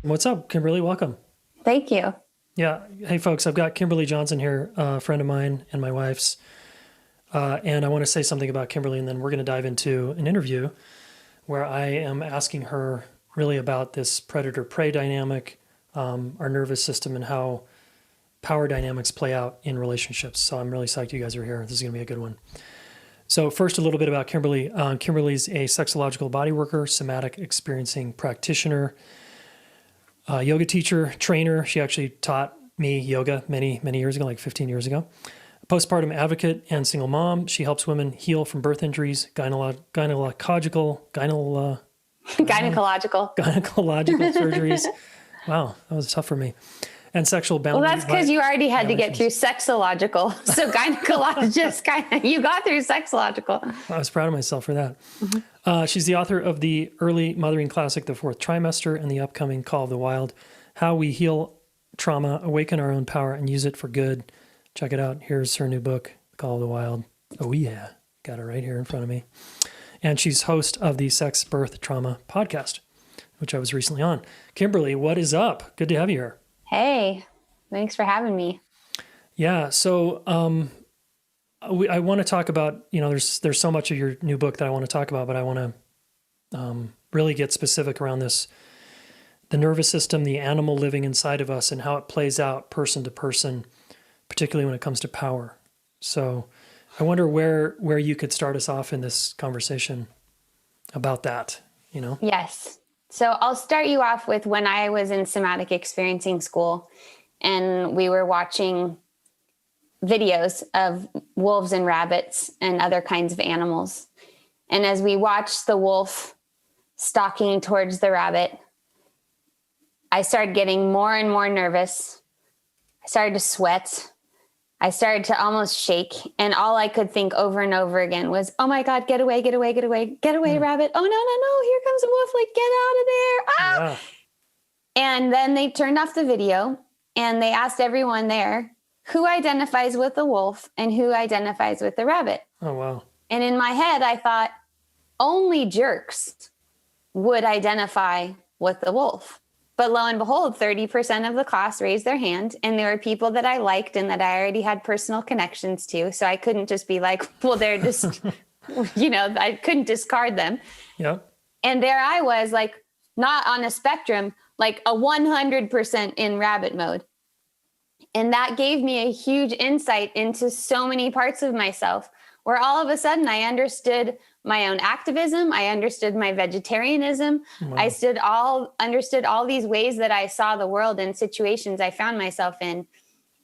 What's up, Kimberly? Welcome. Thank you. Yeah. Hey, folks, I've got Kimberly Johnson here, a friend of mine and my wife's. And I want to say something about Kimberly, and then we're going to dive into an interview where I am asking her really about this predator-prey dynamic, our nervous system, and how power dynamics play out in relationships. So I'm really psyched you guys are here. This is going to be a good one. So first, a little bit about Kimberly. Kimberly's a sexological bodyworker, somatic experiencing practitioner, yoga teacher, trainer. She actually taught me yoga many, many years ago, like 15 years ago. Postpartum advocate and single mom. She helps women heal from birth injuries, gynecological surgeries. Wow, that was tough for me. And sexual boundaries. Well, that's because you already had to get through sexological. So gynecologist, you got through sexological. I was proud of myself for that. Mm-hmm. She's the author of the early mothering classic, The Fourth Trimester, and the upcoming Call of the Wild, How We Heal Trauma, Awaken Our Own Power, and Use It for Good. Check it out. Here's her new book, Call of the Wild. Oh, yeah. Got it right here in front of me. And she's host of the Sex, Birth, Trauma podcast, which I was recently on. Kimberly, what is up? Good to have you here. Hey, thanks for having me. Yeah. So I want to talk about, there's so much of your new book that I want to talk about, but I want to really get specific around this, the nervous system, the animal living inside of us, and how it plays out person to person, particularly when it comes to power. So I wonder where you could start us off in this conversation about that, Yes. So I'll start you off with when I was in somatic experiencing school and we were watching videos of wolves and rabbits and other kinds of animals. And as we watched the wolf stalking towards the rabbit, I started getting more and more nervous. I started to sweat. I started to almost shake. And all I could think over and over again was, oh my God, get away, get away, get away, get away, rabbit. Oh, no, here comes a wolf. Like, get out of there. Ah! Yeah. And then they turned off the video and they asked everyone there who identifies with the wolf and who identifies with the rabbit. Oh, wow. And in my head, I thought only jerks would identify with the wolf. But lo and behold, 30% of the class raised their hand, and there were people that I liked and that I already had personal connections to. So I couldn't just be like, well, they're just, I couldn't discard them. Yeah. And there I was, like, not on a spectrum, like a 100% in rabbit mode. And that gave me a huge insight into so many parts of myself, where all of a sudden I understood my own activism. I understood my vegetarianism. Wow. I understood all these ways that I saw the world and situations I found myself in.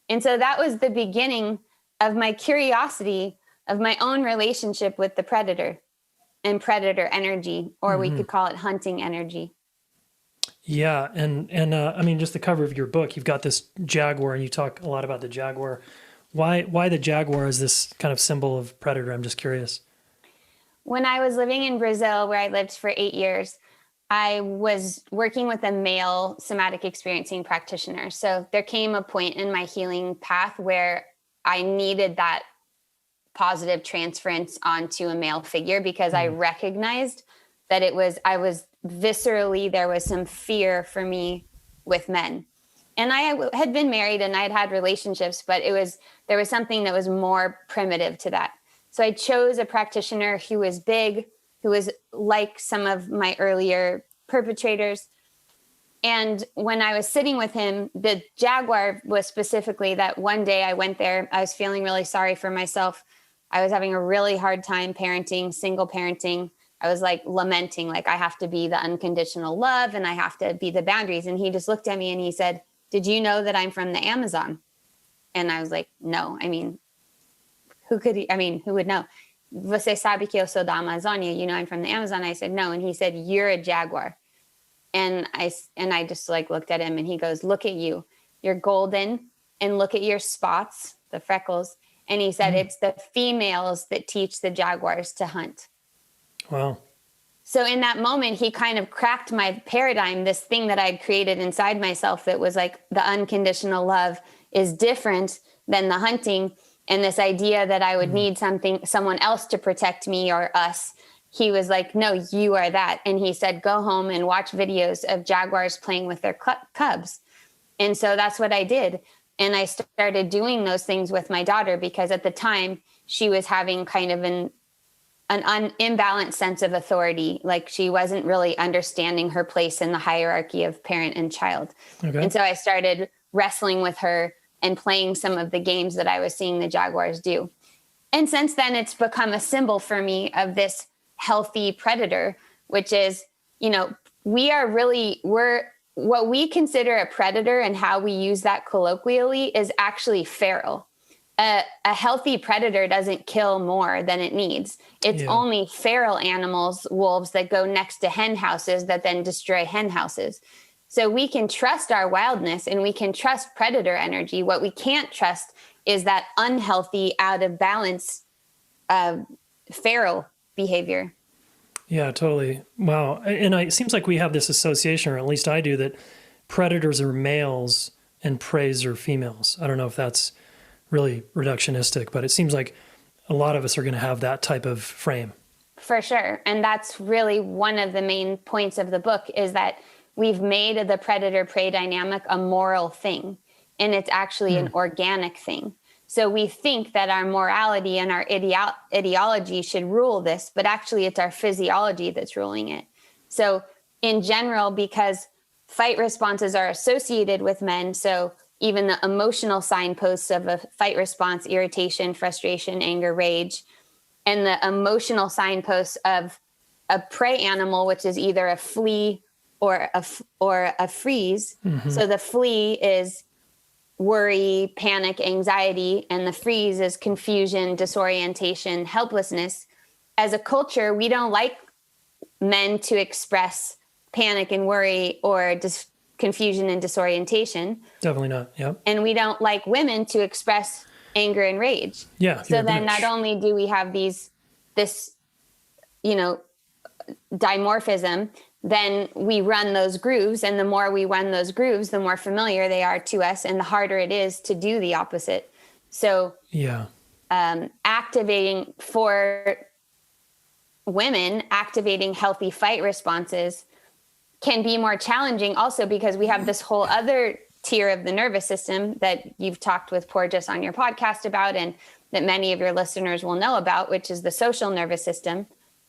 And so that was the beginning of my curiosity of my own relationship with the predator and predator energy, or we could call it hunting energy. Yeah. And I mean, just the cover of your book, you've got this jaguar and you talk a lot about the jaguar. Why the jaguar is this kind of symbol of predator? I'm just curious. When I was living in Brazil, where I lived for 8 years, I was working with a male somatic experiencing practitioner. So there came a point in my healing path where I needed that positive transference onto a male figure because I recognized that I was viscerally, there was some fear for me with men. And I had been married and I'd had relationships, but there was something that was more primitive to that. So I chose a practitioner who was big, who was like some of my earlier perpetrators. And when I was sitting with him, the jaguar was specifically that one day I went there, I was feeling really sorry for myself. I was having a really hard time parenting, single parenting. I was like lamenting, like I have to be the unconditional love and I have to be the boundaries. And he just looked at me and he said, did you know that I'm from the Amazon? And I was like, no, I mean, who would know? Você sabe que eu sou da Amazônia? You know, I'm from the Amazon. I said, no. And he said, you're a jaguar. And I just like looked at him and he goes, look at you. You're golden and look at your spots, the freckles. And he said, it's the females that teach the jaguars to hunt. Wow. So in that moment, he kind of cracked my paradigm, this thing that I'd created inside myself that was like the unconditional love is different than the hunting. And this idea that I would need someone else to protect me or us he was like, no, you are that. And he said, go home and watch videos of jaguars playing with their cubs. And so that's what I did. And I started doing those things with my daughter because at the time she was having kind of an imbalanced sense of authority. Like she wasn't really understanding her place in the hierarchy of parent and child. Okay. And so I started wrestling with her and playing some of the games that I was seeing the jaguars do. And since then, it's become a symbol for me of this healthy predator, which is, we're what we consider a predator and how we use that colloquially is actually feral. A healthy predator doesn't kill more than it needs. It's only feral animals, wolves, that go next to hen houses that then destroy hen houses. So we can trust our wildness and we can trust predator energy. What we can't trust is that unhealthy, out of balance, feral behavior. Yeah, totally. Wow. And it seems like we have this association, or at least I do, that predators are males and preys are females. I don't know if that's really reductionistic, but it seems like a lot of us are going to have that type of frame. For sure. And that's really one of the main points of the book, is that we've made the predator-prey dynamic a moral thing, and it's actually an organic thing. So we think that our morality and our ideology should rule this, but actually it's our physiology that's ruling it. So in general, because fight responses are associated with men, so even the emotional signposts of a fight response, irritation, frustration, anger, rage, and the emotional signposts of a prey animal, which is either a flee or a freeze. Mm-hmm. So the flee is worry, panic, anxiety, and the freeze is confusion, disorientation, helplessness. As a culture, we don't like men to express panic and worry or confusion and disorientation. Definitely not. Yep. And we don't like women to express anger and rage. Yeah. So then not only do we have this dimorphism, then we run those grooves, and the more we run those grooves, the more familiar they are to us, and the harder it is to do the opposite. So activating for women, activating healthy fight responses can be more challenging also because we have this whole other tier of the nervous system that you've talked with Porges on your podcast about, and that many of your listeners will know about, which is the social nervous system.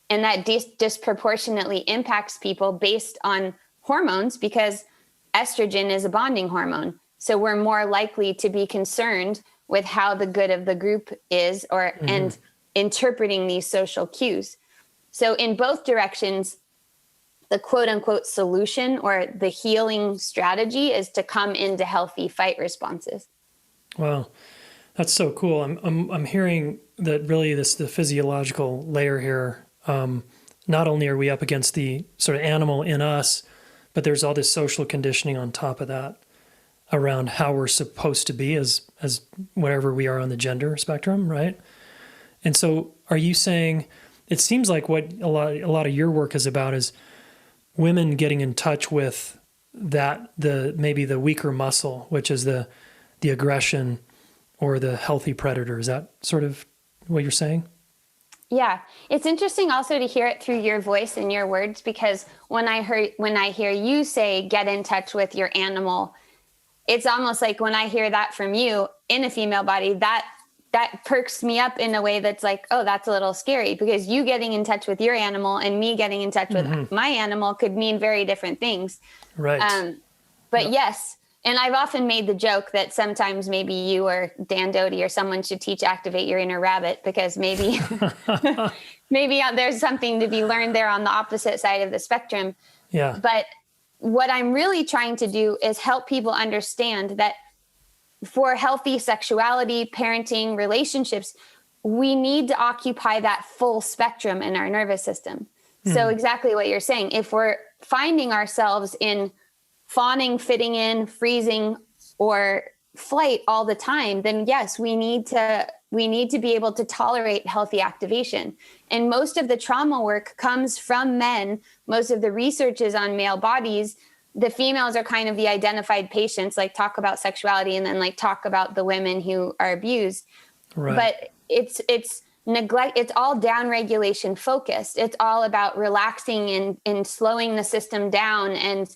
And that disproportionately impacts people based on hormones, because estrogen is a bonding hormone. So we're more likely to be concerned with how the good of the group is, and interpreting these social cues. So in both directions, the quote unquote solution or the healing strategy is to come into healthy fight responses. Wow. That's so cool. I'm hearing that really the physiological layer here. Not only are we up against the sort of animal in us, but there's all this social conditioning on top of that around how we're supposed to be as whatever we are on the gender spectrum, right? And so are you saying, it seems like what a lot of your work is about is women getting in touch with that, maybe the weaker muscle, which is the aggression or the healthy predator. Is that sort of what you're saying? Yeah. It's interesting also to hear it through your voice and your words, because when I hear you say, get in touch with your animal, it's almost like when I hear that from you in a female body, that perks me up in a way that's like, oh, that's a little scary, because you getting in touch with your animal and me getting in touch with my animal could mean very different things. Right. But yes. And I've often made the joke that sometimes maybe you or Dan Doty or someone should teach Activate Your Inner Rabbit, because maybe there's something to be learned there on the opposite side of the spectrum. Yeah. But what I'm really trying to do is help people understand that for healthy sexuality, parenting, relationships, we need to occupy that full spectrum in our nervous system. So exactly what you're saying, if we're finding ourselves in fawning, fitting in, freezing, or flight all the time, then yes, we need to be able to tolerate healthy activation. And most of the trauma work comes from men. Most of the research is on male bodies. The females are kind of the identified patients, like talk about sexuality and then like talk about the women who are abused. Right. But it's neglect, it's all down regulation focused. It's all about relaxing and slowing the system down. And,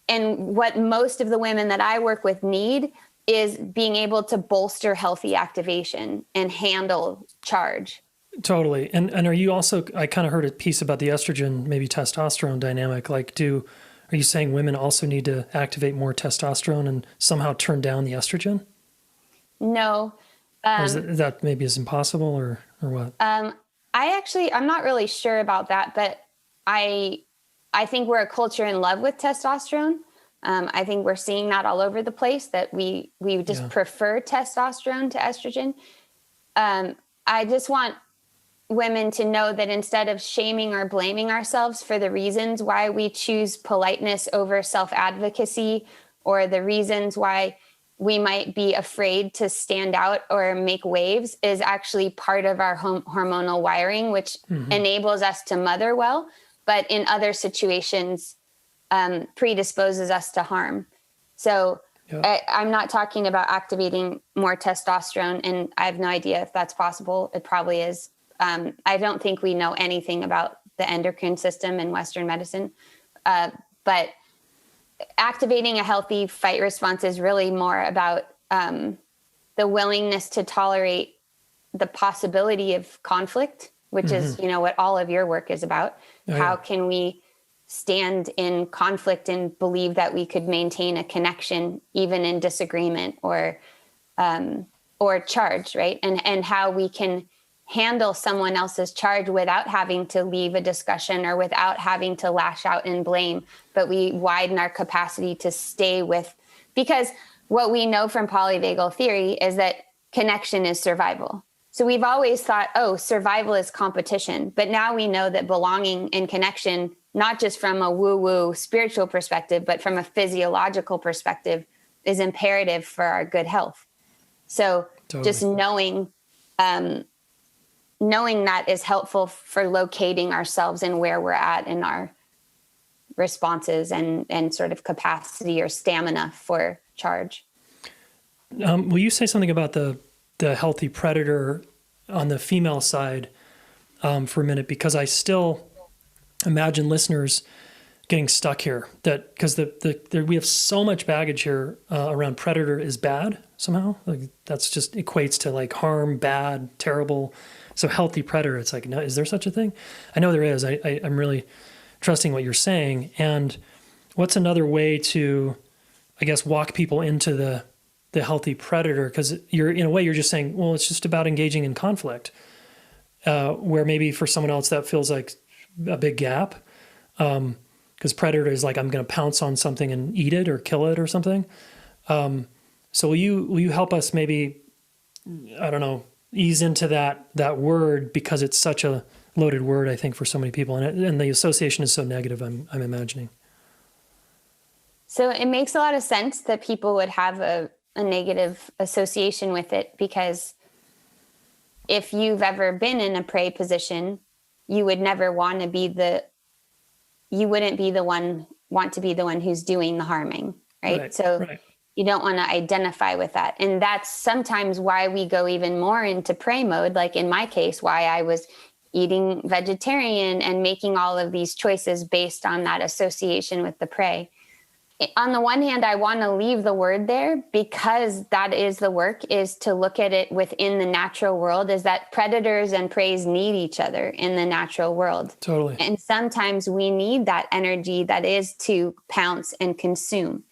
and what most of the women that I work with need is being able to bolster healthy activation and handle charge. Totally. And are you also, I kind of heard a piece about the estrogen, maybe testosterone dynamic. Like are you saying women also need to activate more testosterone and somehow turn down the estrogen? No. Or that maybe is impossible or what? I'm not really sure about that, but I think we're a culture in love with testosterone. I think we're seeing that all over the place, that we just prefer testosterone to estrogen. I just want women to know that instead of shaming or blaming ourselves for the reasons why we choose politeness over self-advocacy, or the reasons why we might be afraid to stand out or make waves, is actually part of our hormonal wiring, which enables us to mother well, but in other situations predisposes us to harm. So I'm not talking about activating more testosterone, and I have no idea if that's possible. It probably is. I don't think we know anything about the endocrine system in Western medicine, but activating a healthy fight response is really more about the willingness to tolerate the possibility of conflict, which is, what all of your work is about. How can we stand in conflict and believe that we could maintain a connection even in disagreement or charge, right? And how we can handle someone else's charge without having to leave a discussion or without having to lash out and blame, but we widen our capacity to stay with, because what we know from polyvagal theory is that connection is survival. So we've always thought, survival is competition, but now we know that belonging and connection, not just from a woo-woo spiritual perspective, but from a physiological perspective, is imperative for our good health. So just knowing that is helpful for locating ourselves and where we're at in our responses and sort of capacity or stamina for charge. Will you say something about the healthy predator on the female side for a minute? Because I still imagine listeners getting stuck here, that because we have so much baggage here around predator is bad somehow. Like that's just equates to like harm, bad, terrible. So healthy predator, it's like, no, is there such a thing? I know there is. I'm really trusting what you're saying. And what's another way to, I guess, walk people into the healthy predator? Because you're, in a way, you're just saying, well, it's just about engaging in conflict, where maybe for someone else that feels like a big gap. Because predator is like, I'm going to pounce on something and eat it or kill it or something. So will you help us maybe, I don't know, ease into that word, because it's such a loaded word, I think, for so many people, and the association is so negative, I'm imagining. So it makes a lot of sense that people would have a negative association with it, because if you've ever been in a prey position, you would never want to be want to be the one who's doing the harming, right? You don't want to identify with that. And that's sometimes why we go even more into prey mode. Like in my case, why I was eating vegetarian and making all of these choices based on that association with the prey. On the one hand, I want to leave the word there, because that is the work, is to look at it within the natural world, is that predators and preys need each other in the natural world. Totally. And sometimes we need that energy that is to pounce and consume.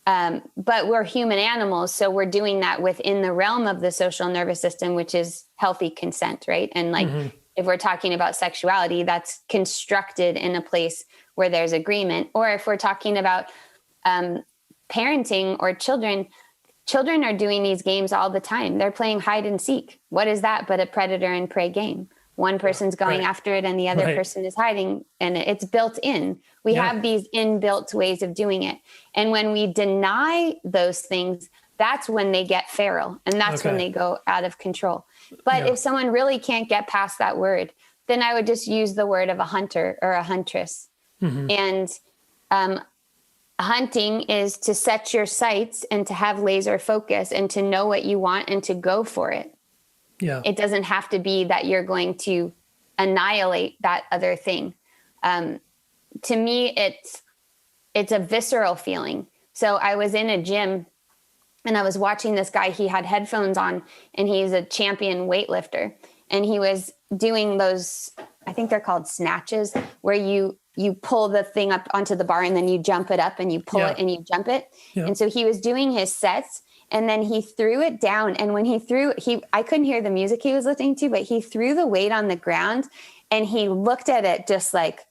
But we're human animals, so we're doing that within the realm of the social nervous system, which is healthy consent, right? And like, if we're talking about sexuality, that's constructed in a place where there's agreement. Or if we're talking about parenting or children are doing these games all the time. They're playing hide and seek. What is that but a predator and prey game? One person's going after it and the other person is hiding, and it's built in. We have these inbuilt ways of doing it. And when we deny those things, that's when they get feral, and that's when they go out of control. But if someone really can't get past that word, then I would just use the word of a hunter or a huntress. And hunting is to set your sights and to have laser focus and to know what you want and to go for it. Yeah. It doesn't have to be that you're going to annihilate that other thing. To me, it's a visceral feeling. So I was in a gym and I was watching this guy. He had headphones on and he's a champion weightlifter. And he was doing those, I think they're called snatches, where you pull the thing up onto the bar and then you jump it up and you pull it and you jump it. Yeah. And so he was doing his sets and then he threw it down. And when he threw, I couldn't hear the music he was listening to, but he threw the weight on the ground and he looked at it just like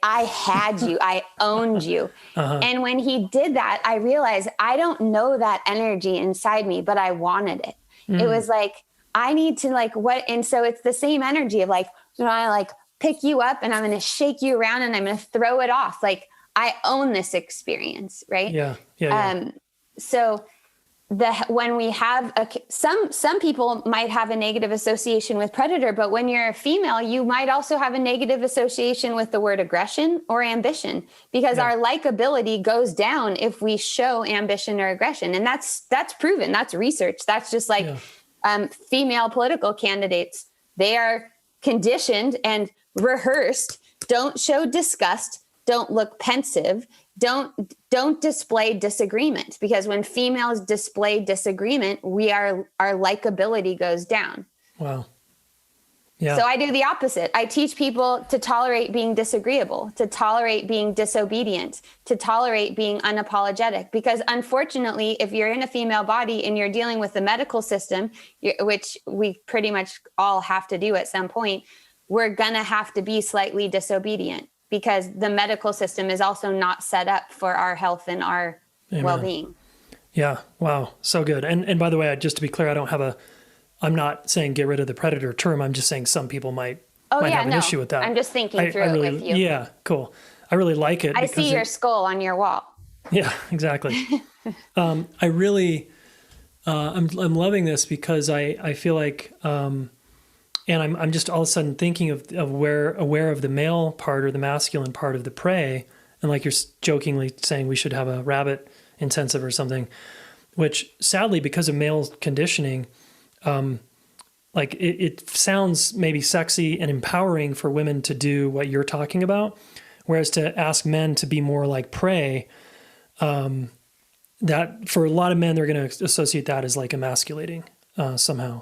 I had you, I owned you. And when he did that, I realized I don't know that energy inside me, but I wanted it. It was like, I need to like what? And so it's the same energy of like, I like pick you up and I'm going to shake you around and I'm going to throw it off. Like I own this experience. Right. Yeah. So when we have some people might have a negative association with predator, but when you're a female, you might also have a negative association with the word aggression or ambition, because our likability goes down if we show ambition or aggression. And that's proven. That's research. That's just like female political candidates. They are conditioned and rehearsed. Don't show disgust. Don't look pensive. Don't display disagreement, because when females display disagreement, our likability goes down. Wow. Yeah. So I do the opposite. I teach people to tolerate being disagreeable, to tolerate being disobedient, to tolerate being unapologetic. Because unfortunately, if you're in a female body and you're dealing with the medical system, which we pretty much all have to do at some point, we're going to have to be slightly disobedient, because the medical system is also not set up for our health and our well-being. Yeah. Wow. So good. And by the way, just to be clear, I'm not saying get rid of the predator term. I'm just saying some people might have an issue with that. I'm just thinking through it with you. Yeah. Cool. I really like it. I see your skull on your wall. Yeah, exactly. I really, I'm loving this because I feel like, and I'm just all of a sudden thinking of aware of the male part or the masculine part of the prey. And like you're jokingly saying we should have a rabbit intensive or something, which sadly, because of male conditioning, like it sounds maybe sexy and empowering for women to do what you're talking about. Whereas to ask men to be more like prey, that for a lot of men, they're going to associate that as like emasculating somehow.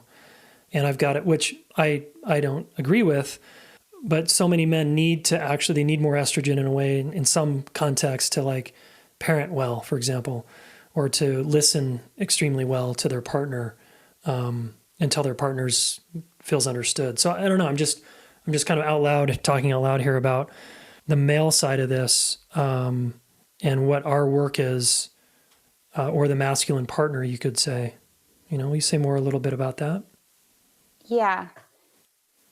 And I've got it, which I don't agree with, but so many men need more estrogen in a way, in some context, to like parent well, for example, or to listen extremely well to their partner until their partners feels understood. So I don't know. I'm just kind of talking out loud here about the male side of this and what our work is, or the masculine partner, you could say. Will you say more a little bit about that? Yeah.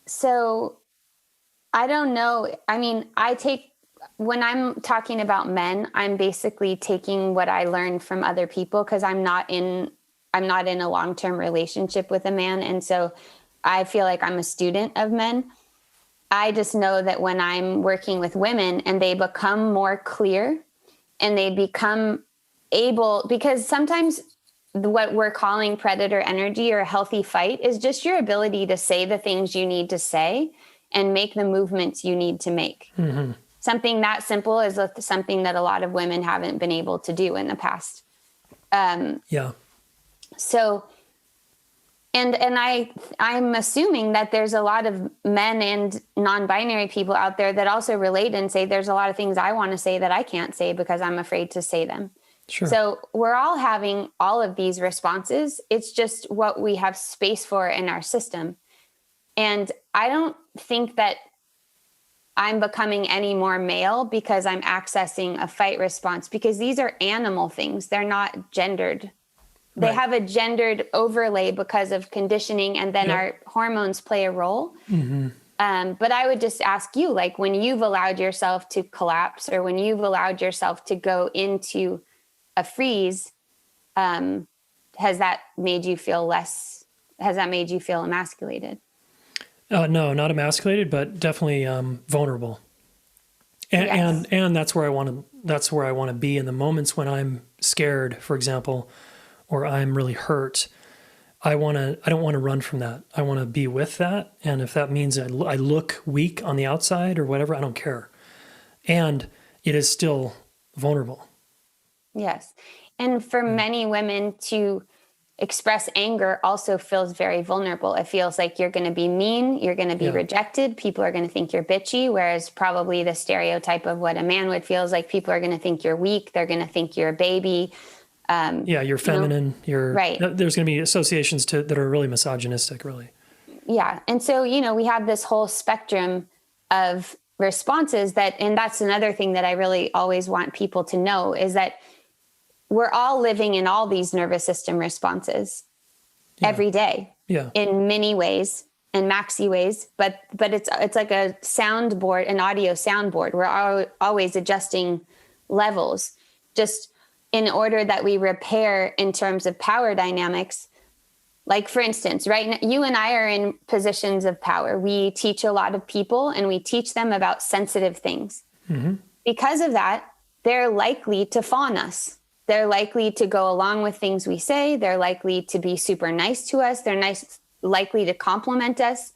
So I don't know. I mean, when I'm talking about men, I'm basically taking what I learned from other people, because I'm not in a long-term relationship with a man. And so I feel like I'm a student of men. I just know that when I'm working with women and they become more clear and they become able, because sometimes what we're calling predator energy or a healthy fight is just your ability to say the things you need to say and make the movements you need to make. Mm-hmm. Something that simple is something that a lot of women haven't been able to do in the past. So, and I'm assuming that there's a lot of men and non-binary people out there that also relate and say, there's a lot of things I want to say that I can't say because I'm afraid to say them. Sure. So we're all having all of these responses. It's just what we have space for in our system. And I don't think that I'm becoming any more male because I'm accessing a fight response, because these are animal things. They're not gendered. They have a gendered overlay because of conditioning, and then our hormones play a role. Mm-hmm. But I would just ask you, like, when you've allowed yourself to collapse, or when you've allowed yourself to go into a freeze, has that made you feel emasculated? No, not emasculated, but definitely vulnerable. And that's where I want to be in the moments when I'm scared, for example, or I'm really hurt. I don't want to run from that. I want to be with that. And if that means I look weak on the outside or whatever, I don't care. And it is still vulnerable. Yes. And for many women to express anger also feels very vulnerable. It feels like you're going to be mean, you're going to be rejected, people are going to think you're bitchy, whereas probably the stereotype of what a man would feel is like people are going to think you're weak, they're going to think you're a baby. You're feminine. You're right. There's going to be associations that are really misogynistic, really. Yeah. And so, we have this whole spectrum of responses and that's another thing that I really always want people to know is that we're all living in all these nervous system responses every day in many ways and maxi ways, but it's like a soundboard, an audio soundboard. We're always adjusting levels just in order that we repair in terms of power dynamics. Like for instance, right now, you and I are in positions of power. We teach a lot of people and we teach them about sensitive things. Mm-hmm. Because of that, they're likely to fawn us. They're likely to go along with things we say. They're likely to be super nice to us. They're likely to compliment us.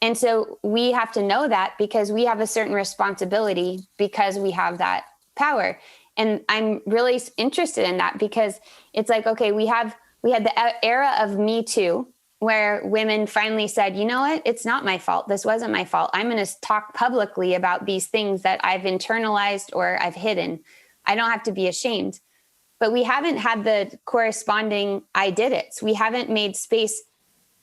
And so we have to know that because we have a certain responsibility because we have that power. And I'm really interested in that because it's like, okay, we had the era of Me Too where women finally said, you know what? It's not my fault. This wasn't my fault. I'm going to talk publicly about these things that I've internalized or I've hidden. I don't have to be ashamed. But we haven't had the corresponding I did it. We haven't made space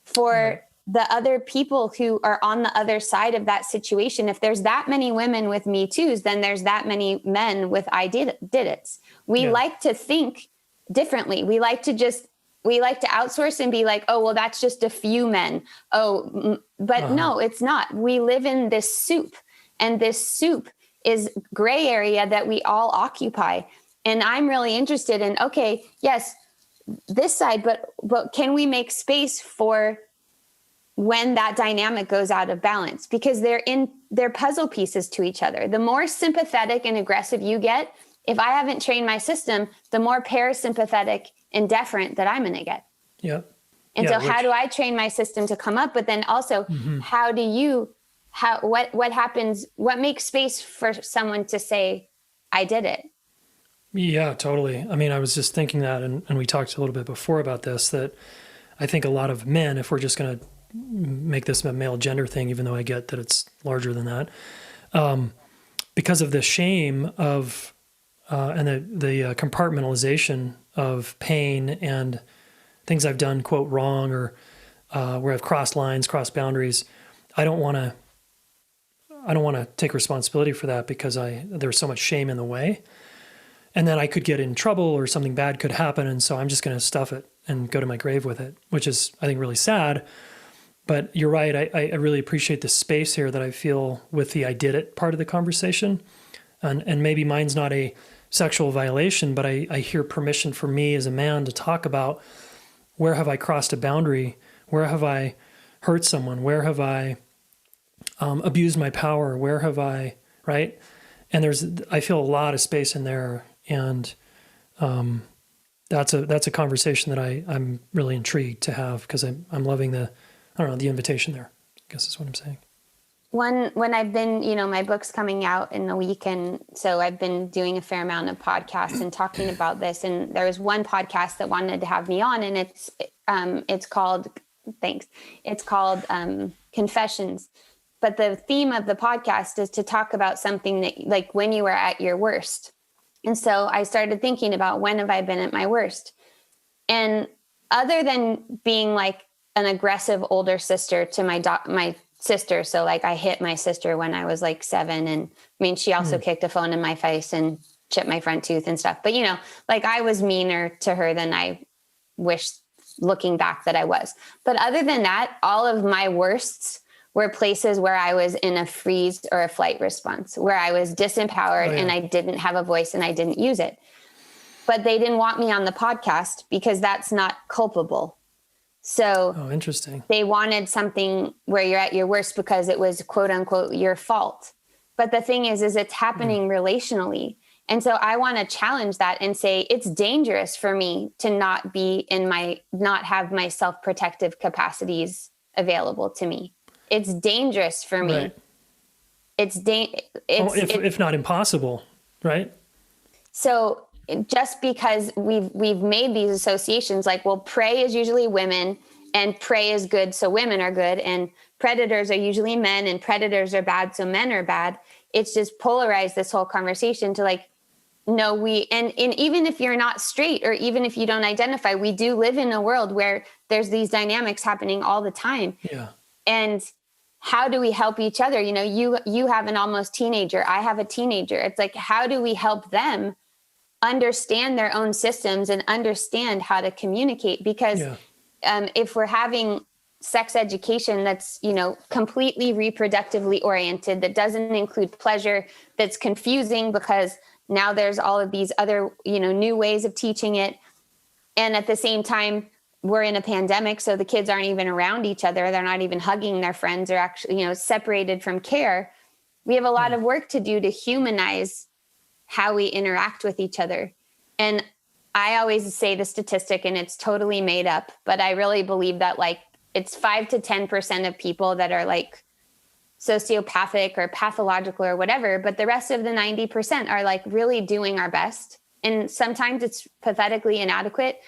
for the other people who are on the other side of that situation. If there's that many women with Me Too's, then there's that many men with I did it. We like to think differently. We like to outsource and be like, oh, well, that's just a few men. But no, it's not. We live in this soup, and this soup is gray area that we all occupy. And I'm really interested in, okay, yes, this side, but can we make space for when that dynamic goes out of balance? Because they're puzzle pieces to each other. The more sympathetic and aggressive you get, if I haven't trained my system, the more parasympathetic and deferent that I'm going to get. Yeah. And so how do I train my system to come up? But then also, what happens, what makes space for someone to say, I did it? Yeah, totally. I mean, I was just thinking that, and we talked a little bit before about this, that I think a lot of men, if we're just going to make this a male gender thing, even though I get that it's larger than that, because of the shame of, and the compartmentalization of pain and things I've done, quote, wrong, or where I've crossed lines, crossed boundaries, I don't want to take responsibility for that because there's so much shame in the way. And then I could get in trouble or something bad could happen. And so I'm just going to stuff it and go to my grave with it, which is, I think, really sad. But you're right. I really appreciate the space here that I feel with the I did it part of the conversation. And maybe mine's not a sexual violation, but I hear permission for me as a man to talk about where have I crossed a boundary? Where have I hurt someone? Where have I abused my power? Where have I, right? And I feel a lot of space in there. And that's a conversation that I'm really intrigued to have because I'm loving the invitation there, I guess is what I'm saying. When I've been, my book's coming out in a week. And so I've been doing a fair amount of podcasts and talking about this. And there was one podcast that wanted to have me on, and it's called Confessions. But the theme of the podcast is to talk about something that, like, when you were at your worst. And so I started thinking about, when have I been at my worst? And other than being like an aggressive older sister to my sister, so like I hit my sister when I was like 7, and I mean, she also kicked a phone in my face and chipped my front tooth and stuff. But like I was meaner to her than I wish, looking back, that I was. But other than that, all of my worsts were places where I was in a freeze or a flight response, where I was disempowered and I didn't have a voice and I didn't use it. But they didn't want me on the podcast because that's not culpable. So interesting. They wanted something where you're at your worst because it was, quote unquote, your fault. But the thing is it's happening relationally. And so I want to challenge that and say it's dangerous for me to not have my self-protective capacities available to me. It's dangerous for me. Right. If not impossible, right? So just because we've made these associations, like, well, prey is usually women and prey is good, so women are good, and predators are usually men and predators are bad, so men are bad. It's just polarized this whole conversation to like, no, and even if you're not straight or even if you don't identify, we do live in a world where there's these dynamics happening all the time. Yeah. And how do we help each other? You know, you have an almost teenager. I have a teenager. It's like, how do we help them understand their own systems and understand how to communicate? Because if we're having sex education that's, you know, completely reproductively oriented, that doesn't include pleasure, that's confusing because now there's all of these other, you know, new ways of teaching it. And at the same time, we're in a pandemic, so the kids aren't even around each other. They're not even hugging their friends, or actually, you know, separated from care. We have a lot of work to do to humanize how we interact with each other. And I always say the statistic, and it's totally made up, but I really believe that like it's 5 to 10% of people that are like sociopathic or pathological or whatever, but the rest of the 90% are like really doing our best. And sometimes it's pathetically inadequate,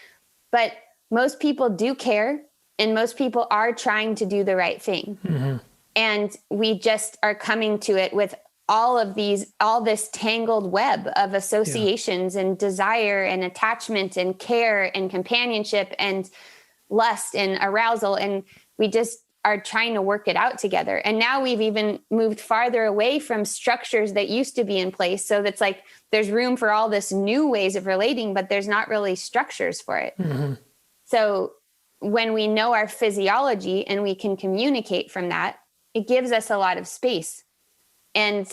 but most people do care and most people are trying to do the right thing. Mm-hmm. And we just are coming to it with all this tangled web of associations and desire and attachment and care and companionship and lust and arousal. And we just are trying to work it out together. And now we've even moved farther away from structures that used to be in place. So that's like, there's room for all this new ways of relating, but there's not really structures for it. Mm-hmm. So when we know our physiology and we can communicate from that, it gives us a lot of space. And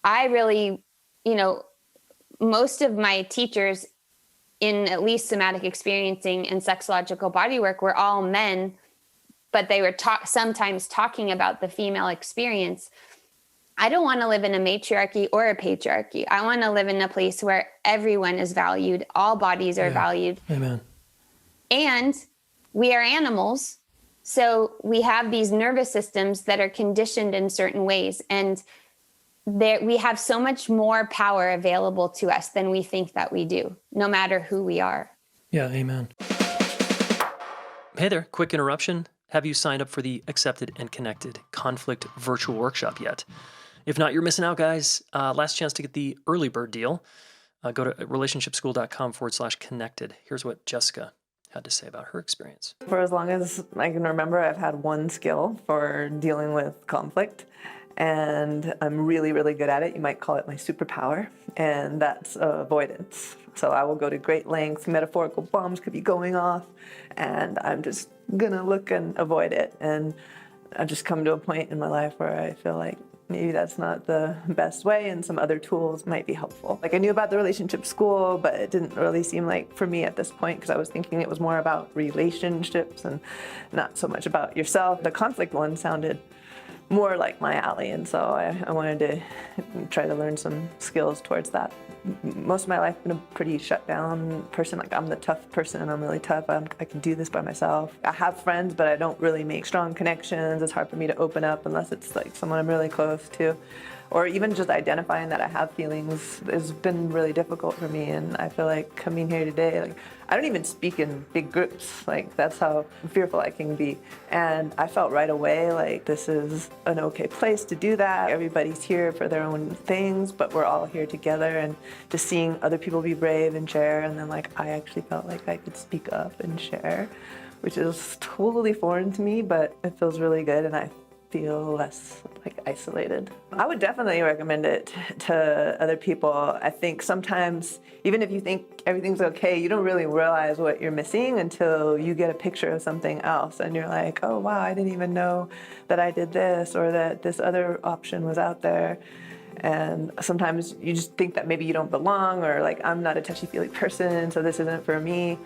I really, you know, most of my teachers in at least somatic experiencing and sexological bodywork were all men, but they were sometimes talking about the female experience. I don't want to live in a matriarchy or a patriarchy. I want to live in a place where everyone is valued. All bodies are valued. Amen. And we are animals. So we have these nervous systems that are conditioned in certain ways. And we have so much more power available to us than we think that we do, no matter who we are. Yeah, amen. Hey there, quick interruption. Have you signed up for the Accepted and Connected Conflict Virtual Workshop yet? If not, you're missing out, guys. Last chance to get the early bird deal. Go to relationshipschool.com/connected. Here's what Jessica had to say about her experience. For as long as I can remember, I've had one skill for dealing with conflict, and I'm really, really good at it. You might call it my superpower, and that's avoidance. So I will go to great lengths, metaphorical bombs could be going off, and I'm just gonna look and avoid it. And I've just come to a point in my life where I feel like maybe that's not the best way, and some other tools might be helpful. Like, I knew about the relationship school, but it didn't really seem like for me at this point, because I was thinking it was more about relationships and not so much about yourself. The conflict one sounded more like my alley, and so I wanted to try to learn some skills towards that. Most of my life I've been a pretty shut down person. Like, I'm the tough person, I'm really tough, I can do this by myself. I have friends, but I don't really make strong connections. It's hard for me to open up unless it's like someone I'm really close to. Or even just identifying that I have feelings has been really difficult for me. And I feel like coming here today, like, I don't even speak in big groups. Like, that's how fearful I can be. And I felt right away like this is an okay place to do that. Everybody's here for their own things, but we're all here together. And just seeing other people be brave and share, and then like I actually felt like I could speak up and share, which is totally foreign to me, but it feels really good, and I feel less like isolated. I would definitely recommend it to other people. I think sometimes, even if you think everything's okay, you don't really realize what you're missing until you get a picture of something else and you're like, oh wow, I didn't even know that I did this, or that this other option was out there. And sometimes you just think that maybe you don't belong, or like, I'm not a touchy-feely person, so this isn't for me.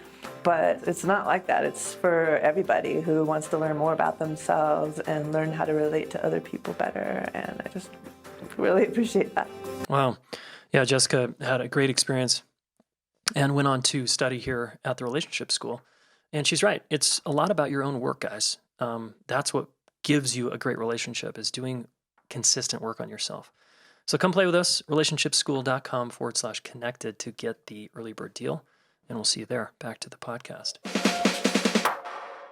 But it's not like that. It's for everybody who wants to learn more about themselves and learn how to relate to other people better. And I just really appreciate that. Wow. Yeah, Jessica had a great experience and went on to study here at the relationship school. And she's right. It's a lot about your own work, guys. That's what gives you a great relationship, is doing consistent work on yourself. So come play with us, relationshipschool.com/connected to get the early bird deal. And we'll see you there. Back to the podcast.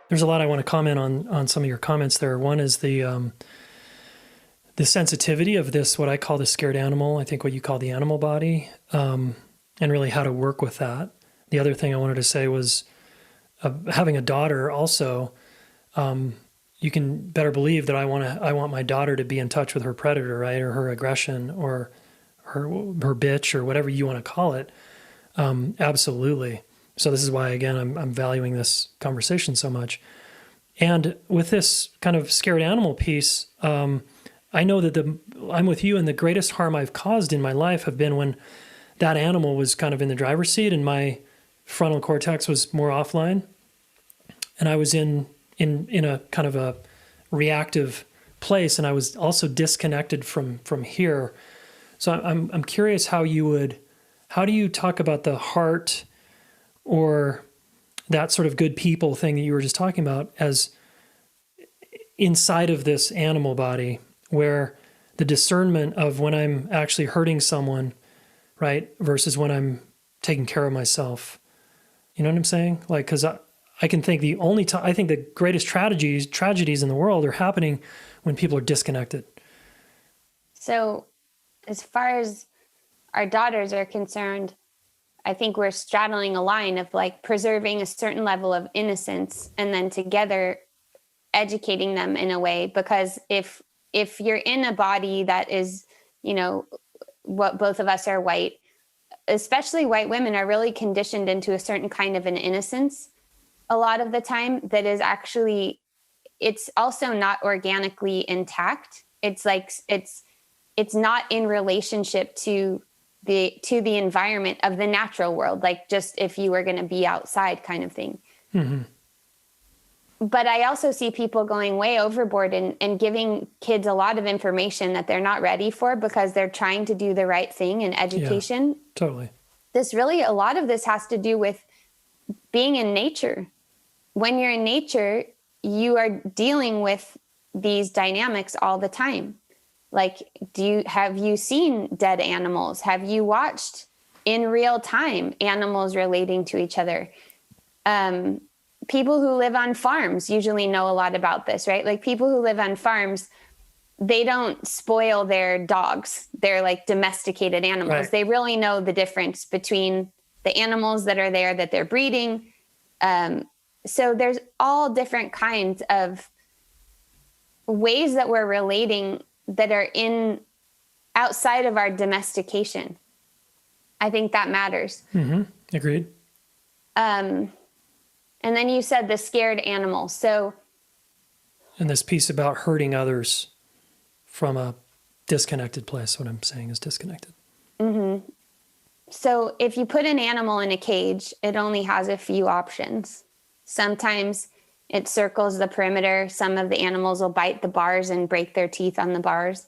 There's a lot I want to comment on some of your comments there. One is the sensitivity of this, what I call the scared animal, I think what you call the animal body, and really how to work with that. The other thing I wanted to say was having a daughter also, you can better believe that I want my daughter to be in touch with her predator, right? Or her aggression or her bitch or whatever you want to call it. Absolutely. So this is why, again, I'm valuing this conversation so much. And with this kind of scared animal piece, I know that I'm with you, and the greatest harm I've caused in my life have been when that animal was kind of in the driver's seat and my frontal cortex was more offline. And I was in a kind of a reactive place, and I was also disconnected from here. So I'm curious how do you talk about the heart or that sort of good people thing that you were just talking about as inside of this animal body, where the discernment of when I'm actually hurting someone, right, versus when I'm taking care of myself. You know what I'm saying? Like, because I can think I think the greatest tragedies in the world are happening when people are disconnected. So as far as our daughters are concerned, I think we're straddling a line of like preserving a certain level of innocence and then together educating them in a way, because if you're in a body that is, what both of us are white, especially white women are really conditioned into a certain kind of an innocence a lot of the time that is actually, it's also not organically intact. It's like, it's not in relationship to the environment of the natural world. Like just if you were going to be outside kind of thing. Mm-hmm. But I also see people going way overboard and giving kids a lot of information that they're not ready for because they're trying to do the right thing in education. Yeah, totally. A lot of this has to do with being in nature. When you're in nature, you are dealing with these dynamics all the time. Like, have you seen dead animals? Have you watched in real time animals relating to each other? People who live on farms usually know a lot about this, right? Like people who live on farms, they don't spoil their dogs. They're like domesticated animals. Right. They really know the difference between the animals that are there that they're breeding. So there's all different kinds of ways that we're relating that are outside of our domestication. I think that matters. Mm-hmm. Agreed. And then you said the scared animal. So, and this piece about hurting others from a disconnected place, what I'm saying is disconnected. Mm-hmm. So if you put an animal in a cage, it only has a few options. Sometimes it circles the perimeter. Some of the animals will bite the bars and break their teeth on the bars.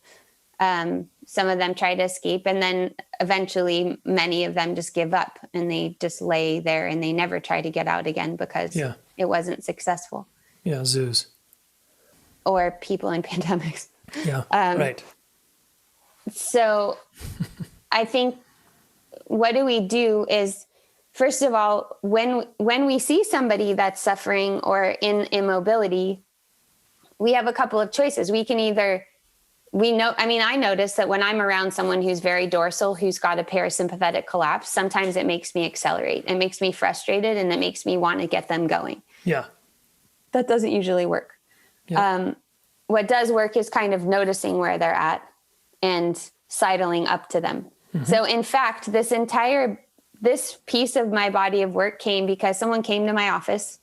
Some of them try to escape, and then eventually many of them just give up and they just lay there and they never try to get out again because it wasn't successful. Yeah, zoos. Or people in pandemics. Yeah, right. So I think what do we do is, first of all, when we see somebody that's suffering or in immobility, we have a couple of choices. We can either, I notice that when I'm around someone who's very dorsal, who's got a parasympathetic collapse, sometimes it makes me accelerate. It makes me frustrated and it makes me want to get them going. Yeah. That doesn't usually work. Yeah. What does work is kind of noticing where they're at and sidling up to them. Mm-hmm. So in fact, this piece of my body of work came because someone came to my office.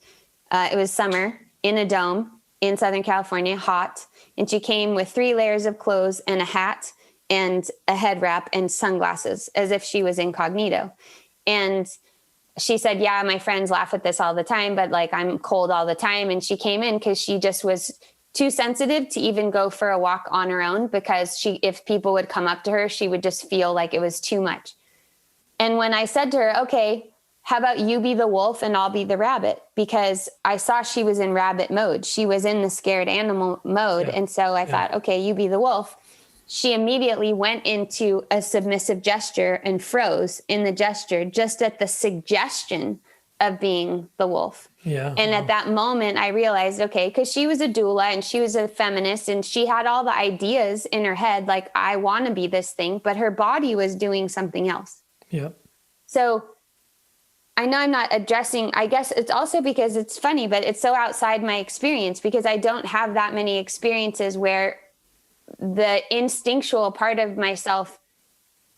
It was summer in a dome in Southern California, hot. And she came with 3 layers of clothes and a hat and a head wrap and sunglasses as if she was incognito. And she said, yeah, my friends laugh at this all the time, but like I'm cold all the time. And she came in because she just was too sensitive to even go for a walk on her own, because if people would come up to her, she would just feel like it was too much. And when I said to her, okay, how about you be the wolf and I'll be the rabbit? Because I saw she was in rabbit mode. She was in the scared animal mode. Yeah. And so I thought, okay, you be the wolf. She immediately went into a submissive gesture and froze in the gesture, just at the suggestion of being the wolf. Yeah. And at that moment, I realized, okay, because she was a doula and she was a feminist and she had all the ideas in her head, like, I want to be this thing, but her body was doing something else. Yeah. So I know I'm not addressing, I guess it's also because it's funny, but it's so outside my experience, because I don't have that many experiences where the instinctual part of myself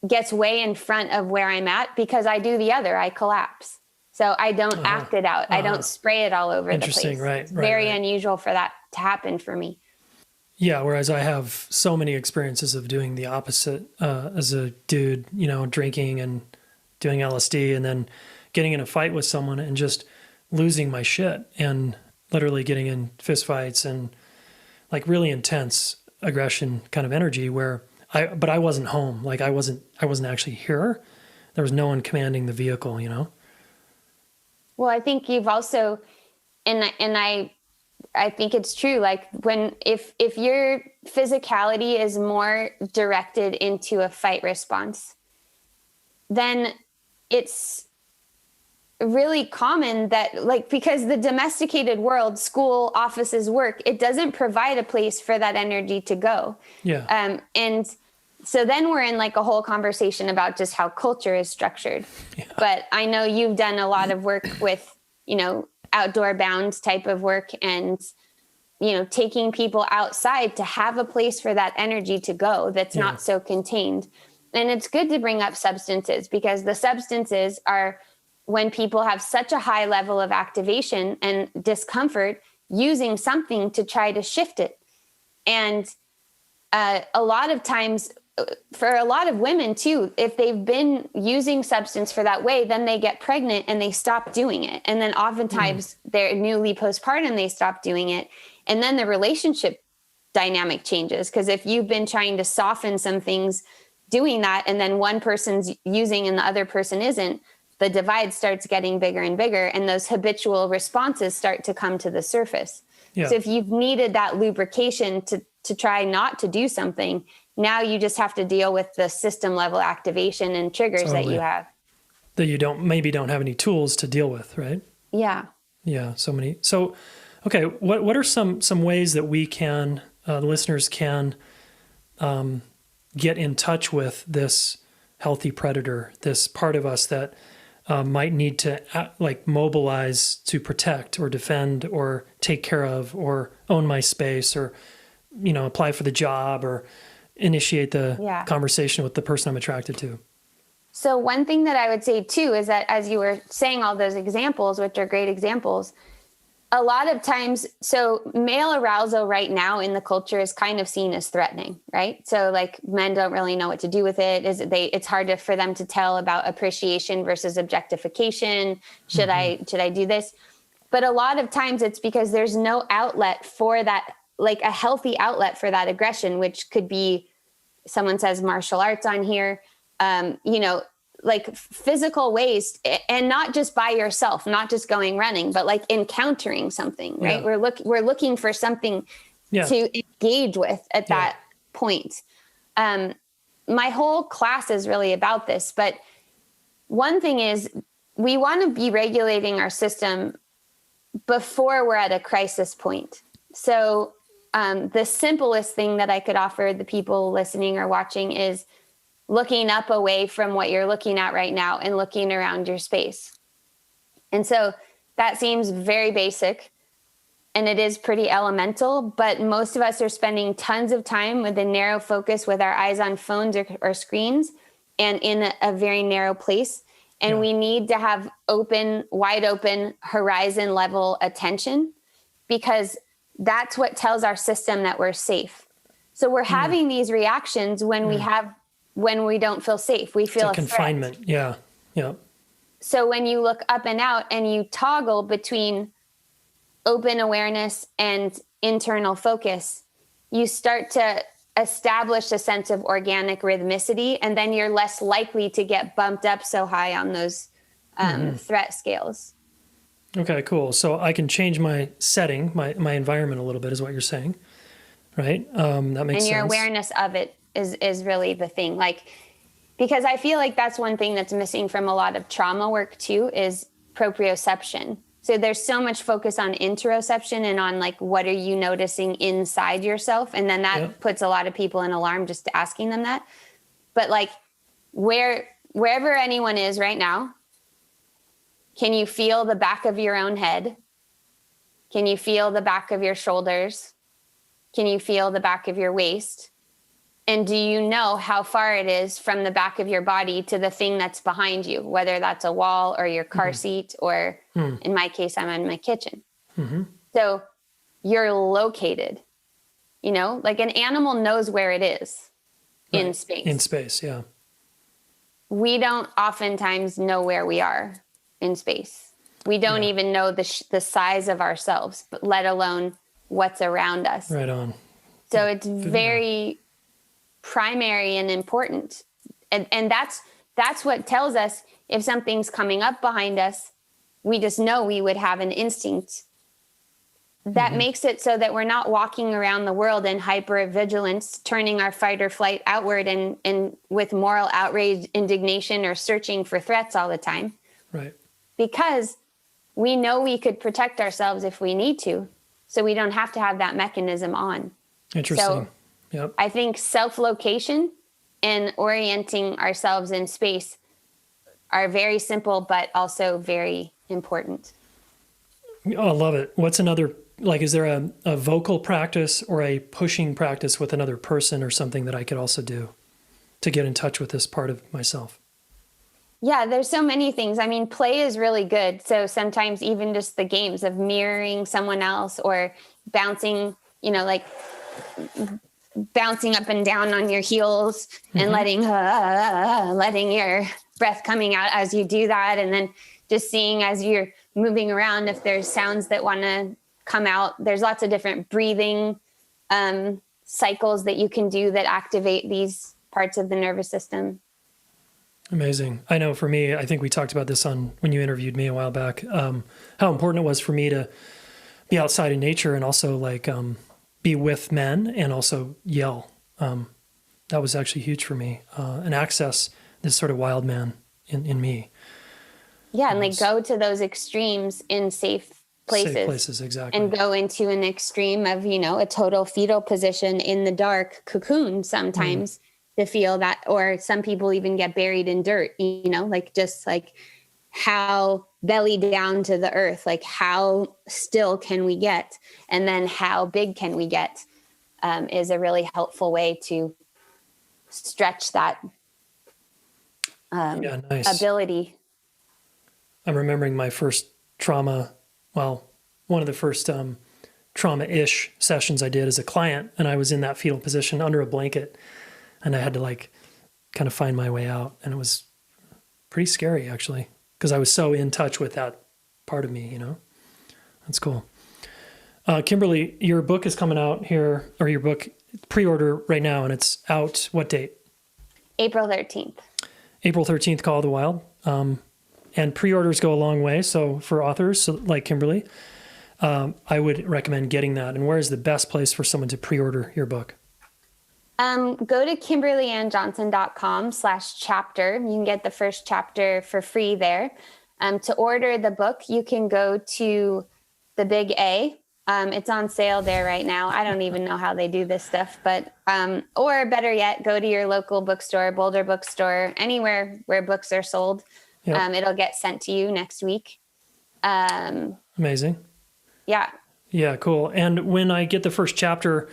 gets way in front of where I'm at, because I do the other, I collapse. So I don't act it out. I don't spray it all over the place. Interesting, right? It's very unusual for that to happen for me. Yeah, whereas I have so many experiences of doing the opposite as a dude, drinking and doing LSD, and then getting in a fight with someone and just losing my shit and literally getting in fistfights and like really intense aggression kind of energy but I wasn't home. Like I wasn't actually here. There was no one commanding the vehicle, Well, I think you've also, and I think it's true. Like if your physicality is more directed into a fight response, then it's really common that, like, because the domesticated world, school, offices, work, it doesn't provide a place for that energy to go. Yeah. And so then we're in like a whole conversation about just how culture is structured. Yeah. But I know you've done a lot of work with, outdoor bound type of work and, taking people outside to have a place for that energy to go that's not so contained. And it's good to bring up substances, because the substances are when people have such a high level of activation and discomfort, using something to try to shift it. And a lot of times, for a lot of women too, if they've been using substance for that way, then they get pregnant and they stop doing it. And then oftentimes they're newly postpartum, they stop doing it. And then the relationship dynamic changes. Because if you've been trying to soften some things doing that, and then one person's using and the other person isn't, the divide starts getting bigger and bigger, and those habitual responses start to come to the surface. Yeah. So if you've needed that lubrication to try not to do something, now you just have to deal with the system level activation and triggers that you have. That you don't have any tools to deal with, right? Yeah. Yeah, so many. So, okay, what are some ways that we can, the listeners can get in touch with this healthy predator, this part of us that might need to mobilize to protect or defend or take care of or own my space or, apply for the job or initiate the conversation with the person I'm attracted to? So one thing that I would say too is that, as you were saying all those examples, which are great examples, a lot of times, so male arousal right now in the culture is kind of seen as threatening, right? So like men don't really know what to do with it. It's hard for them to tell about appreciation versus objectification. Should I do this? But a lot of times it's because there's no outlet for that, like a healthy outlet for that aggression, which could be, someone says martial arts on here, like physical ways, and not just by yourself, not just going running, but like encountering something, right? Yeah. We're looking for something to engage with at that point. My whole class is really about this, but one thing is we want to be regulating our system before we're at a crisis point. So the simplest thing that I could offer the people listening or watching is looking up away from what you're looking at right now and looking around your space. And so that seems very basic and it is pretty elemental, but most of us are spending tons of time with a narrow focus with our eyes on phones or screens and in a very narrow place. And we need to have wide open horizon level attention, because that's what tells our system that we're safe. So we're having these reactions when we don't feel safe. We feel a confinement. Threat. Yeah. Yeah. So when you look up and out and you toggle between open awareness and internal focus, you start to establish a sense of organic rhythmicity, and then you're less likely to get bumped up so high on those threat scales. Okay, cool. So I can change my setting, my environment a little bit is what you're saying, right? That makes sense. And your awareness of it is really the thing. Like, because I feel like that's one thing that's missing from a lot of trauma work too, is proprioception. So there's so much focus on interoception and on like, what are you noticing inside yourself? And then that puts a lot of people in alarm just asking them that. But like wherever anyone is right now, can you feel the back of your own head? Can you feel the back of your shoulders? Can you feel the back of your waist? And do you know how far it is from the back of your body to the thing that's behind you, whether that's a wall or your car seat, or in my case, I'm in my kitchen. So you're located, you know, like an animal knows where it is in space. In space, yeah. We don't oftentimes know where we are in space. We don't even know the size of ourselves, but let alone what's around us. Right on. So it's very primary and important. And that's what tells us if something's coming up behind us, we just know we would have an instinct. That makes it so that we're not walking around the world in hypervigilance, turning our fight or flight outward and with moral outrage, indignation, or searching for threats all the time. Right. Because we know we could protect ourselves if we need to. So we don't have to have that mechanism on. Interesting. So yep. I think self-location and orienting ourselves in space are very simple, but also very important. Oh, I love it. What's another, like, is there a vocal practice or a pushing practice with another person or something that I could also do to get in touch with this part of myself? Yeah, there's so many things. I mean, play is really good. So sometimes even just the games of mirroring someone else or bouncing, you know, like bouncing up and down on your heels and letting your breath coming out as you do that. And then just seeing as you're moving around, if there's sounds that want to come out. There's lots of different breathing cycles that you can do that activate these parts of the nervous system. Amazing. I know for me, I think we talked about this on when you interviewed me a while back, how important it was for me to be outside in nature and also like be with men and also yell. That was actually huge for me, and access this sort of wild man in me. Yeah, and like go to those extremes in safe places. Safe places, exactly. And go into an extreme of, you know, a total fetal position in the dark cocoon sometimes. To feel that, or some people even get buried in dirt, you know, like just like how belly down to the earth, like how still can we get? And then how big can we get is a really helpful way to stretch that ability. I'm remembering my first trauma, well, one of the first trauma-ish sessions I did as a client, and I was in that fetal position under a blanket. And I had to like kind of find my way out. And it was pretty scary actually, because I was so in touch with that part of me, you know? That's cool. Kimberly, your book is coming out here, or your book pre-order right now, and it's out what date? April 13th. April 13th, Call of the Wild. And pre-orders go a long way. So for authors like Kimberly, I would recommend getting that. And where is the best place for someone to pre-order your book? Go to KimberlyAnnJohnson.com/chapter. You can get the first chapter for free there. To order the book, you can go to the Big A. It's on sale there right now. I don't even know how they do this stuff, but, or better yet, go to your local bookstore, Boulder Bookstore, anywhere where books are sold. Yep. It'll get sent to you next week. Amazing. Yeah. Yeah, cool. And when I get the first chapter,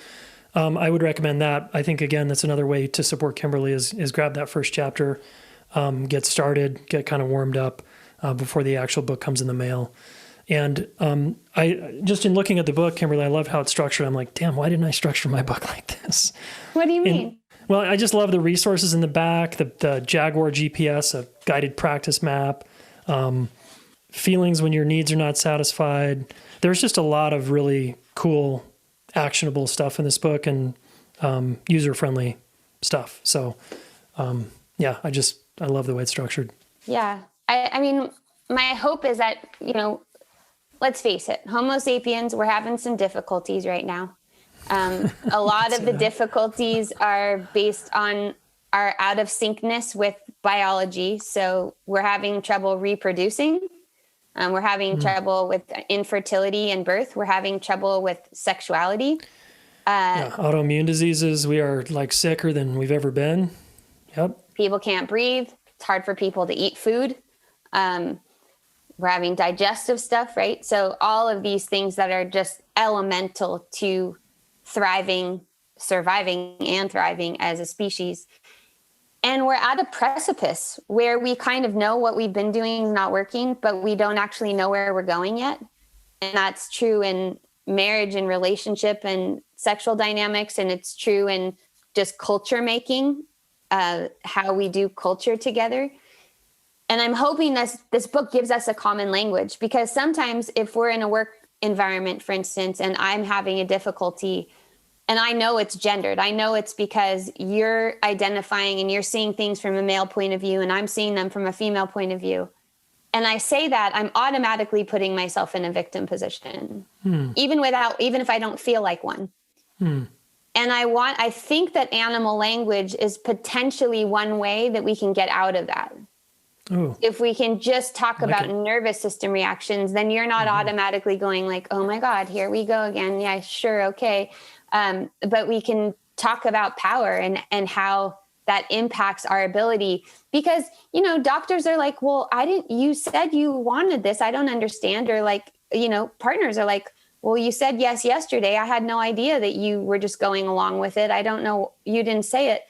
I would recommend that. I think, again, that's another way to support Kimberly is grab that first chapter, get started, get kind of warmed up before the actual book comes in the mail. And I just in looking at the book, Kimberly, I love how it's structured. I'm like, damn, why didn't I structure my book like this? What do you mean? Well, I just love the resources in the back, the Jaguar GPS, a guided practice map, feelings when your needs are not satisfied. There's just a lot of really cool, actionable stuff in this book and user-friendly stuff. So, yeah, I love the way it's structured. Yeah. I mean, my hope is that, let's face it, Homo sapiens, we're having some difficulties right now. A lot of the difficulties are based on our out of syncness with biology. So we're having trouble reproducing. We're having trouble with infertility and birth. We're having trouble with sexuality. Autoimmune diseases. We are like sicker than we've ever been. Yep. People can't breathe. It's hard for people to eat food. We're having digestive stuff, right? So all of these things that are just elemental to surviving and thriving as a species. And we're at a precipice where we kind of know what we've been doing is not working, but we don't actually know where we're going yet. And that's true in marriage and relationship and sexual dynamics. And it's true in just culture making, how we do culture together. And I'm hoping this book gives us a common language, because sometimes if we're in a work environment, for instance, and I'm having a difficulty, and I know it's gendered, I know it's because you're identifying and you're seeing things from a male point of view and I'm seeing them from a female point of view. And I say that, I'm automatically putting myself in a victim position, even if I don't feel like one. And I think that animal language is potentially one way that we can get out of that. Ooh. If we can just talk about nervous system reactions, then you're not automatically going like, oh my God, here we go again. Yeah, sure. Okay. But we can talk about power and how that impacts our ability, because, doctors are like, well, you said you wanted this. I don't understand. Or like, partners are like, well, you said yes yesterday. I had no idea that you were just going along with it. I don't know. You didn't say it.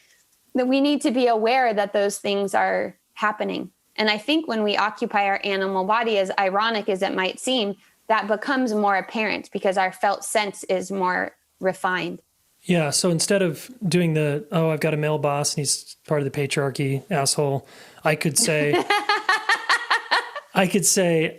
That we need to be aware that those things are happening. And I think when we occupy our animal body, as ironic as it might seem, that becomes more apparent because our felt sense is more refined. Yeah. So instead of doing I've got a male boss and he's part of the patriarchy asshole, I could say,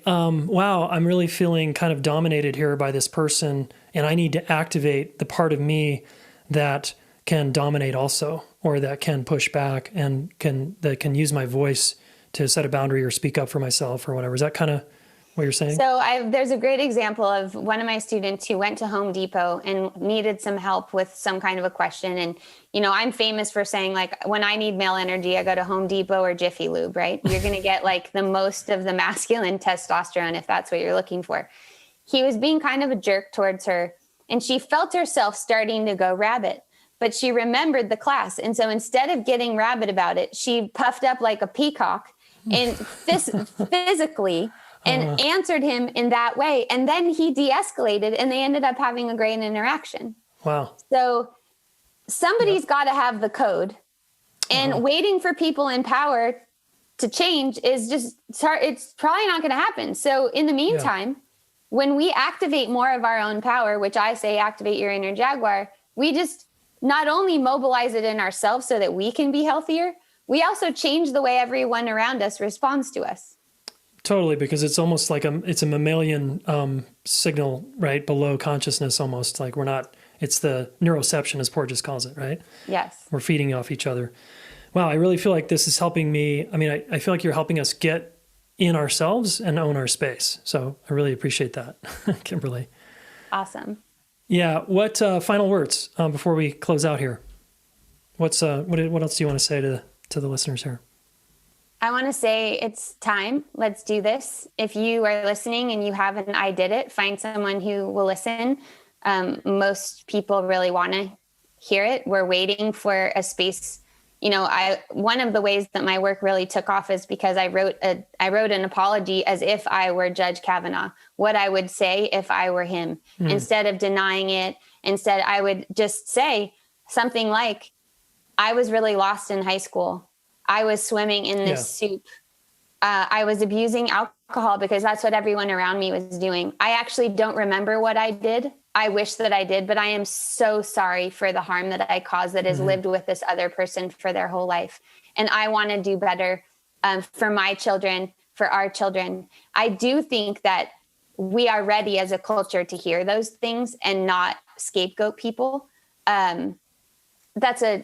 wow, I'm really feeling kind of dominated here by this person, and I need to activate the part of me that can dominate also, or that can push back and that can use my voice to set a boundary or speak up for myself or whatever. Is that kind of what you're saying? So there's a great example of one of my students who went to Home Depot and needed some help with some kind of a question. And, I'm famous for saying, like, when I need male energy, I go to Home Depot or Jiffy Lube, right? You're going to get like the most of the masculine testosterone if that's what you're looking for. He was being kind of a jerk towards her, and she felt herself starting to go rabbit, but she remembered the class. And so instead of getting rabbit about it, she puffed up like a peacock and physically and answered him in that way. And then he de-escalated and they ended up having a great interaction. Wow. So somebody's got to have the code, and waiting for people in power to change is it's probably not going to happen. So in the meantime, when we activate more of our own power, which I say activate your inner jaguar, we just not only mobilize it in ourselves so that we can be healthier, we also change the way everyone around us responds to us. Totally, because it's almost like it's a mammalian signal, right, below consciousness almost. Like it's the neuroception, as Porges calls it, right? Yes. We're feeding off each other. Wow, I really feel like this is helping me. I mean, I feel like you're helping us get in ourselves and own our space. So I really appreciate that, Kimberly. Awesome. Yeah. What final words before we close out here? What else do you want to say to the listeners here? I want to say it's time. Let's do this. If you are listening and you haven't, I did it, find someone who will listen. Most people really want to hear it. We're waiting for a space. One of the ways that my work really took off is because I wrote an apology as if I were Judge Kavanaugh, what I would say if I were him. Instead of denying it, I would just say something like, I was really lost in high school. I was swimming in this soup. I was abusing alcohol because that's what everyone around me was doing. I actually don't remember what I did. I wish that I did, but I am so sorry for the harm that I caused that has lived with this other person for their whole life. And I want to do better for my children, for our children. I do think that we are ready as a culture to hear those things and not scapegoat people. That's a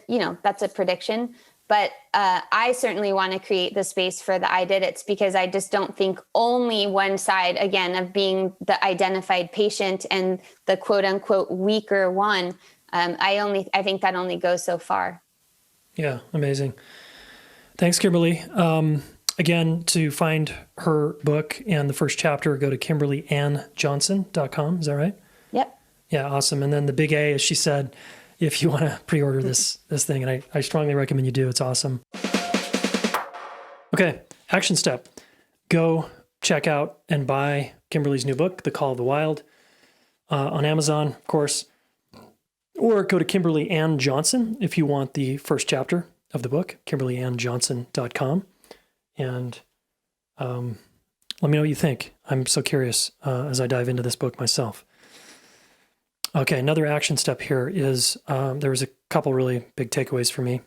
prediction. But I certainly want to create the space for the I did it's, because I just don't think only one side, again, of being the identified patient and the quote unquote weaker one. I think that only goes so far. Yeah, amazing. Thanks, Kimberly. Again, to find her book and the first chapter, go to KimberlyAnnJohnson.com. Is that right? Yep. Yeah, awesome. And then the big A, as she said, if you want to pre-order this thing, and I strongly recommend you do. It's awesome. Okay, action step. Go check out and buy Kimberly's new book, The Call of the Wild, on Amazon, of course. Or go to Kimberly Ann Johnson if you want the first chapter of the book, KimberlyAnnJohnson.com. And let me know what you think. I'm so curious as I dive into this book myself. Okay, another action step here is there was a couple really big takeaways for me.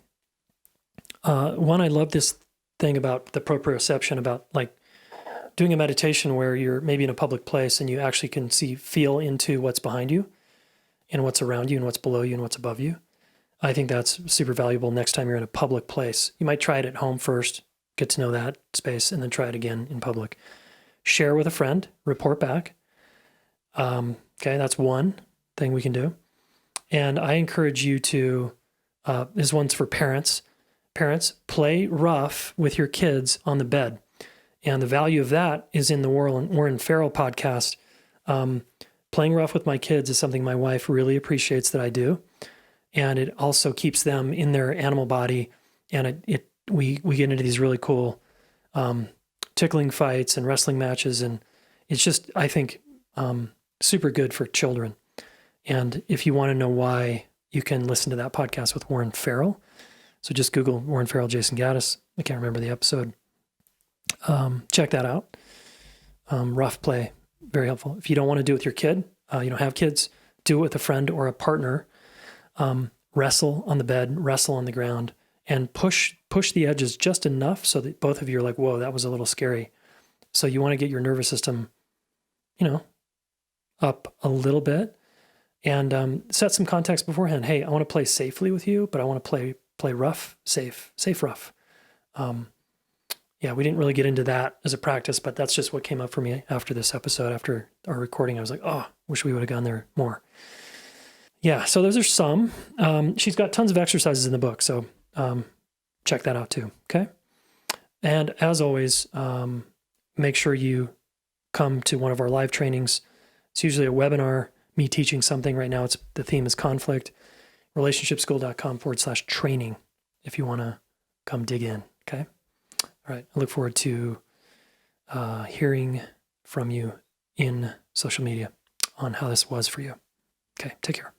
One, I love this thing about the proprioception, about like doing a meditation where you're maybe in a public place and you actually can feel into what's behind you and what's around you and what's below you and what's above you. I think that's super valuable next time you're in a public place. You might try it at home first, get to know that space, and then try it again in public. Share with a friend, report back. Okay, that's one thing we can do. And I encourage you to, this one's for parents. Parents, play rough with your kids on the bed. And the value of that is in the Warren Farrell podcast. Playing rough with my kids is something my wife really appreciates that I do. And it also keeps them in their animal body. And we get into these really cool tickling fights and wrestling matches. And it's just, I think, super good for children. And if you want to know why, you can listen to that podcast with Warren Farrell. So just Google Warren Farrell, Jason Gaddis. I can't remember the episode. Check that out. Rough play, very helpful. If you don't want to do it with your kid, you don't have kids, do it with a friend or a partner. Wrestle on the bed, wrestle on the ground, and push the edges just enough so that both of you are like, whoa, that was a little scary. So you want to get your nervous system, up a little bit. And set some context beforehand. Hey, I want to play safely with you, but I want to play rough, safe rough. Yeah, we didn't really get into that as a practice, but that's just what came up for me after this episode. After our recording, I was like, oh, wish we would have gone there more. Yeah, so those are some. She's got tons of exercises in the book, so check that out too, okay? And as always, make sure you come to one of our live trainings. It's usually a webinar, me teaching something. Right now, the theme is conflict. Relationshipschool.com/training if you want to come dig in, okay? All right, I look forward to hearing from you in social media on how this was for you. Okay, take care.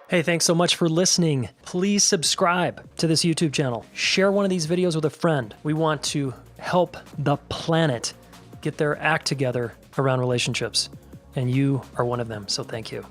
Hey, thanks so much for listening. Please subscribe to this YouTube channel. Share one of these videos with a friend. We want to help the planet get their act together around relationships, and you are one of them, so thank you.